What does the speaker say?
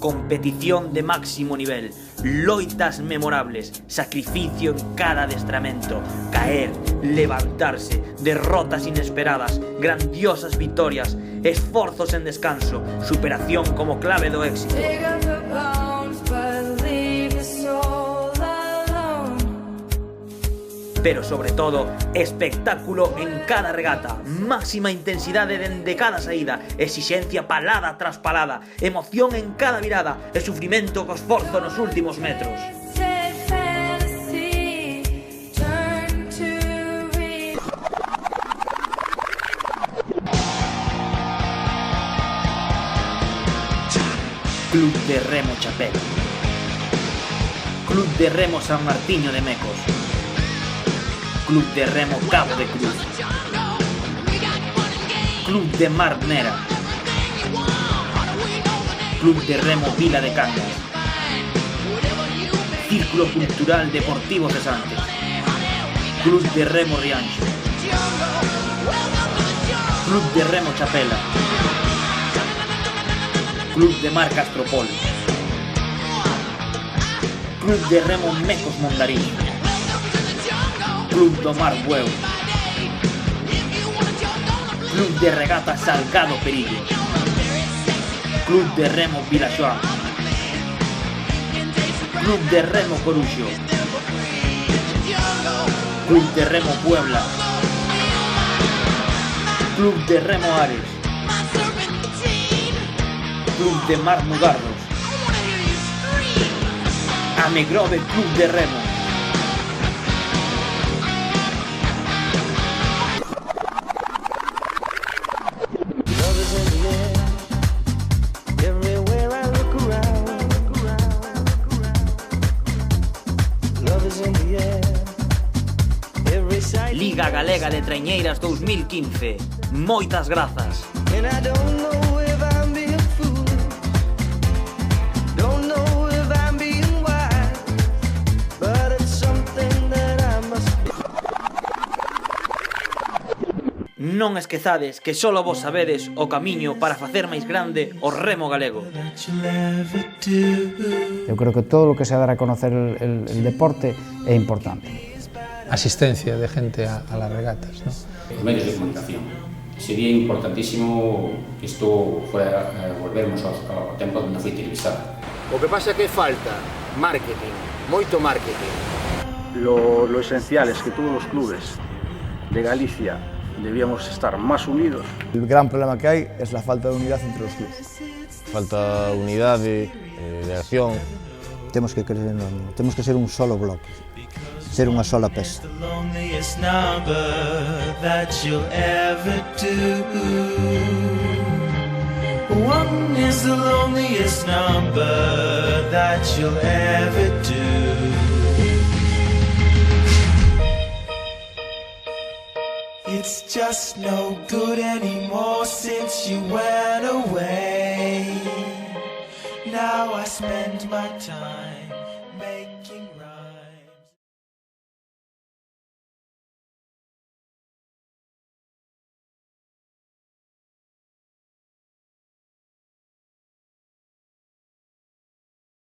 competición de máximo nivel, loitas memorables, sacrificio en cada adestramento, caer, levantarse, derrotas inesperadas, grandiosas victorias, esforzos en descanso, superación como clave do éxito. Pero sobre todo, espectáculo en cada regata, máxima intensidade dende cada saída, exixencia palada tras palada, emoción en cada virada e sufrimento co esforzo nos últimos metros. Club de Remo Chapela, Club de Remo San Martiño de Mecos, Club de Remo Cabo de Cruz, Club de Mar Nera, Club de Remo Vila de Cangas, Círculo Cultural Deportivo Cesante, Club de Remo Rianxo, Club de Remo Chapela, Club de Mar Castropol, Club de Remo Mecos Mondarín, Club do Mar Bueu, Club de Regata Salgado Perillo, Club de Remo Vilaxoán, Club de Remo Coruxo, Club de Remo Puebla, Club de Remo Ares, Club de Mar Mugardos, Amegrove Club de Remo. Liga Galega de Traiñeiras 2015. Moitas grazas. Non esquezades que só vos sabedes o camiño para facer máis grande o remo galego. Eu creo que todo o que se dará a conocer el deporte é importante. Asistencia de gente a las regatas, ¿no? Los medios de comunicación. Sería importantísimo que isto fuera volvermos ao tempo onde foi televisada. O que pasa é que falta marketing, moito marketing. Lo esencial es que todos los clubes de Galicia debíamos estar más unidos. El gran problema que hay es la falta de unidad entre los clubes. Falta unidade, de acción. Temos que ser un solo bloque, ser unha sola pesa. One is the loneliest number that you'll ever do. It's just no good anymore since you went away. Now I spend my time